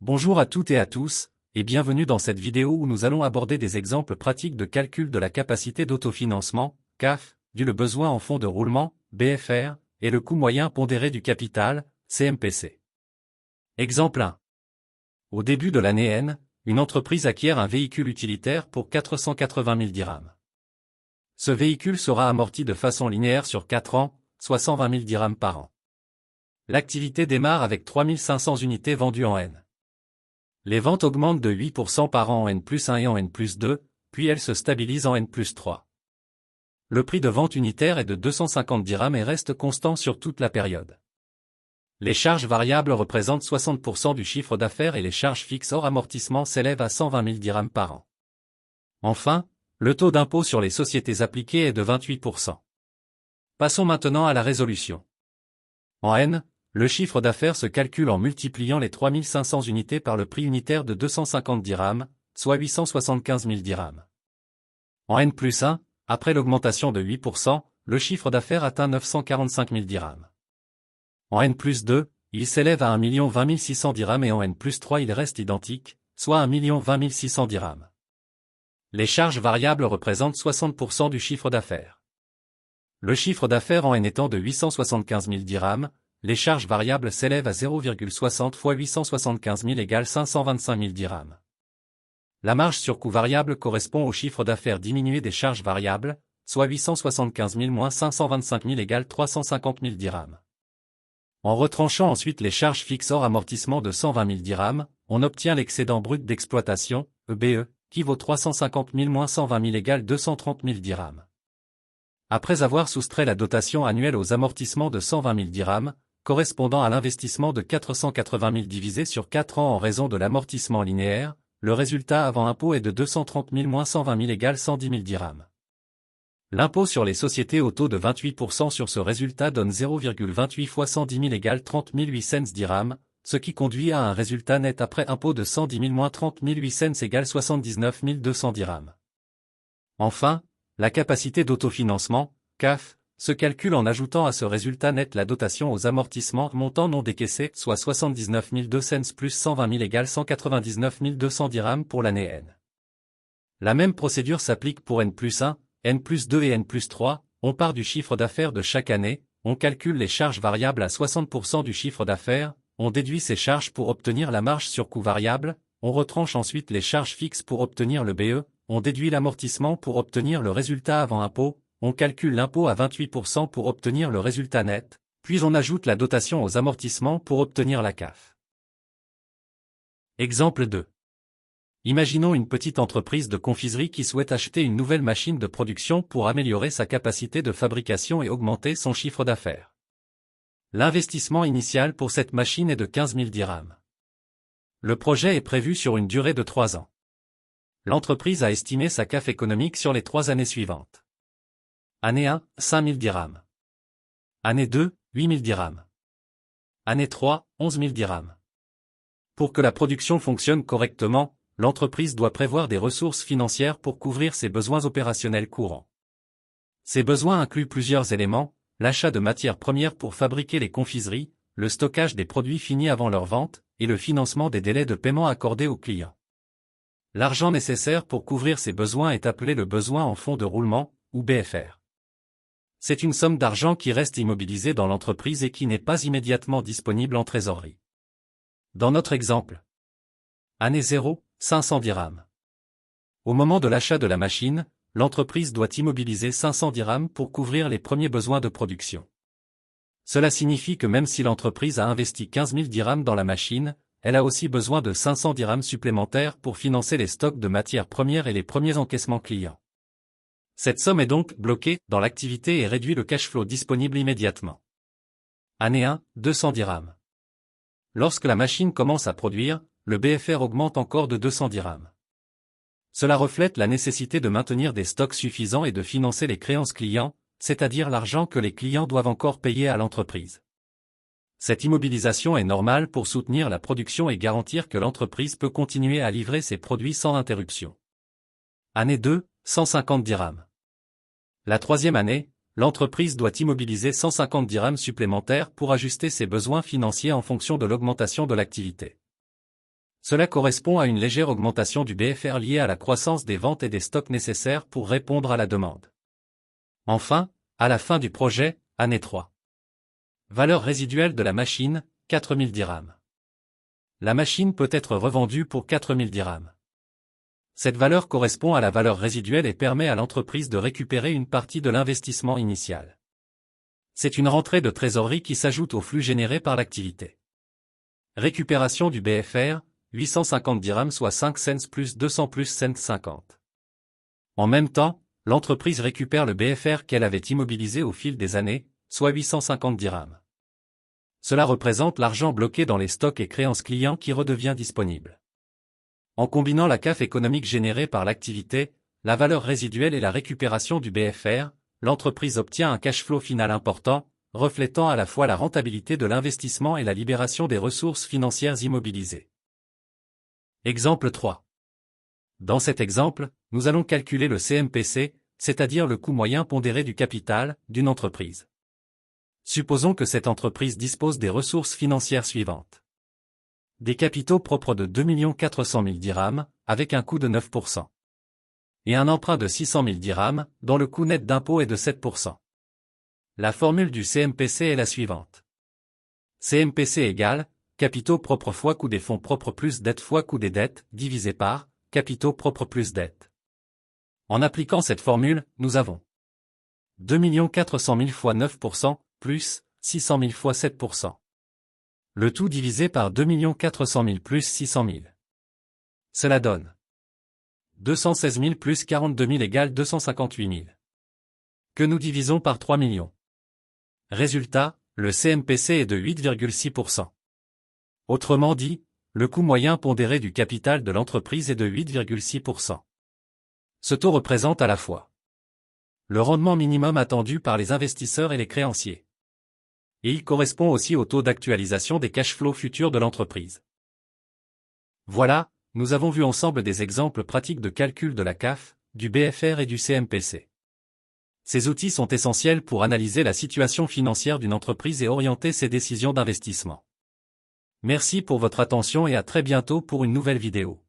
Bonjour à toutes et à tous, et bienvenue dans cette vidéo où nous allons aborder des exemples pratiques de calcul de la capacité d'autofinancement, CAF, du le besoin en fonds de roulement, BFR, et le coût moyen pondéré du capital, CMPC. Exemple 1. Au début de l'année N, une entreprise acquiert un véhicule utilitaire pour 480 000 dirhams. Ce véhicule sera amorti de façon linéaire sur 4 ans, soit 120 000 dirhams par an. L'activité démarre avec 3500 unités vendues en N. Les ventes augmentent de 8% par an en N+1 et en N+2, puis elles se stabilisent en N+3. Le prix de vente unitaire est de 250 dirhams et reste constant sur toute la période. Les charges variables représentent 60% du chiffre d'affaires et les charges fixes hors amortissement s'élèvent à 120 000 dirhams par an. Enfin, le taux d'impôt sur les sociétés appliqué est de 28%. Passons maintenant à la résolution. En N, le chiffre d'affaires se calcule en multipliant les 3500 unités par le prix unitaire de 250 dirhams, soit 875 000 dirhams. En N+1, après l'augmentation de 8%, le chiffre d'affaires atteint 945 000 dirhams. En N+2, il s'élève à 1 020 600 dirhams et en N+3 il reste identique, soit 1 020 600 dirhams. Les charges variables représentent 60% du chiffre d'affaires. Le chiffre d'affaires en N étant de 875 000 dirhams, les charges variables s'élèvent à 0,60 fois 875 000 égale 525 000 dirhams. La marge sur coût variable correspond au chiffre d'affaires diminué des charges variables, soit 875 000 moins 525 000 égale 350 000 dirhams. En retranchant ensuite les charges fixes hors amortissement de 120 000 dirhams, on obtient l'excédent brut d'exploitation, EBE, qui vaut 350 000 moins 120 000 égale 230 000 dirhams. Après avoir soustrait la dotation annuelle aux amortissements de 120 000 dirhams, correspondant à l'investissement de 480 000 divisé sur 4 ans en raison de l'amortissement linéaire, le résultat avant impôt est de 230 000 moins 120 000 égale 110 000 dirhams. L'impôt sur les sociétés au taux de 28% sur ce résultat donne 0,28 fois 110 000 égale 30 800 dirhams, ce qui conduit à un résultat net après impôt de 110 000 moins 30 800 égale 79 200 dirhams. Enfin, la capacité d'autofinancement, CAF, se calcule en ajoutant à ce résultat net la dotation aux amortissements montant non décaissés, soit 79 200 plus 120 000 égale 199 200 dirhams pour l'année N. La même procédure s'applique pour N+1, N+2 et N+3, on part du chiffre d'affaires de chaque année, on calcule les charges variables à 60% du chiffre d'affaires, on déduit ces charges pour obtenir la marge sur coût variable, on retranche ensuite les charges fixes pour obtenir le BE, on déduit l'amortissement pour obtenir le résultat avant impôt, on calcule l'impôt à 28% pour obtenir le résultat net, puis on ajoute la dotation aux amortissements pour obtenir la CAF. Exemple 2. Imaginons une petite entreprise de confiserie qui souhaite acheter une nouvelle machine de production pour améliorer sa capacité de fabrication et augmenter son chiffre d'affaires. L'investissement initial pour cette machine est de 15 000 dirhams. Le projet est prévu sur une durée de 3 ans. L'entreprise a estimé sa CAF économique sur les 3 années suivantes. Année 1, 5 000 dirhams. Année 2, 8 000 dirhams. Année 3, 11 000 dirhams. Pour que la production fonctionne correctement, l'entreprise doit prévoir des ressources financières pour couvrir ses besoins opérationnels courants. Ces besoins incluent plusieurs éléments, l'achat de matières premières pour fabriquer les confiseries, le stockage des produits finis avant leur vente, et le financement des délais de paiement accordés aux clients. L'argent nécessaire pour couvrir ces besoins est appelé le besoin en fonds de roulement, ou BFR. C'est une somme d'argent qui reste immobilisée dans l'entreprise et qui n'est pas immédiatement disponible en trésorerie. Dans notre exemple, année 0, 500 dirhams. Au moment de l'achat de la machine, l'entreprise doit immobiliser 500 dirhams pour couvrir les premiers besoins de production. Cela signifie que même si l'entreprise a investi 15 000 dirhams dans la machine, elle a aussi besoin de 500 dirhams supplémentaires pour financer les stocks de matières premières et les premiers encaissements clients. Cette somme est donc bloquée dans l'activité et réduit le cash flow disponible immédiatement. Année 1, 200 dirhams. Lorsque la machine commence à produire, le BFR augmente encore de 200 dirhams. Cela reflète la nécessité de maintenir des stocks suffisants et de financer les créances clients, c'est-à-dire l'argent que les clients doivent encore payer à l'entreprise. Cette immobilisation est normale pour soutenir la production et garantir que l'entreprise peut continuer à livrer ses produits sans interruption. Année 2, 150 dirhams. La troisième année, l'entreprise doit immobiliser 150 dirhams supplémentaires pour ajuster ses besoins financiers en fonction de l'augmentation de l'activité. Cela correspond à une légère augmentation du BFR liée à la croissance des ventes et des stocks nécessaires pour répondre à la demande. Enfin, à la fin du projet, année 3. Valeur résiduelle de la machine, 4000 dirhams. La machine peut être revendue pour 4000 dirhams. Cette valeur correspond à la valeur résiduelle et permet à l'entreprise de récupérer une partie de l'investissement initial. C'est une rentrée de trésorerie qui s'ajoute au flux généré par l'activité. Récupération du BFR, 850 dirhams soit 5 cents plus 200 plus cents 50. En même temps, l'entreprise récupère le BFR qu'elle avait immobilisé au fil des années, soit 850 dirhams. Cela représente l'argent bloqué dans les stocks et créances clients qui redevient disponible. En combinant la CAF économique générée par l'activité, la valeur résiduelle et la récupération du BFR, l'entreprise obtient un cash flow final important, reflétant à la fois la rentabilité de l'investissement et la libération des ressources financières immobilisées. Exemple 3. Dans cet exemple, nous allons calculer le CMPC, c'est-à-dire le coût moyen pondéré du capital, d'une entreprise. Supposons que cette entreprise dispose des ressources financières suivantes. Des capitaux propres de 2 400 000 dirhams, avec un coût de 9%. Et un emprunt de 600 000 dirhams, dont le coût net d'impôt est de 7%. La formule du CMPC est la suivante. CMPC égale, capitaux propres fois coût des fonds propres plus dette fois coût des dettes, divisé par, capitaux propres plus dettes. En appliquant cette formule, nous avons 2 400 000 fois 9%, plus 600 000 fois 7%. Le tout divisé par 2 400 000 plus 600 000. Cela donne 216 000 plus 42 000 égale 258 000. Que nous divisons par 3 millions. Résultat, le CMPC est de 8,6%. Autrement dit, le coût moyen pondéré du capital de l'entreprise est de 8,6%. Ce taux représente à la fois le rendement minimum attendu par les investisseurs et les créanciers. Et il correspond aussi au taux d'actualisation des cash flows futurs de l'entreprise. Voilà, nous avons vu ensemble des exemples pratiques de calcul de la CAF, du BFR et du CMPC. Ces outils sont essentiels pour analyser la situation financière d'une entreprise et orienter ses décisions d'investissement. Merci pour votre attention et à très bientôt pour une nouvelle vidéo.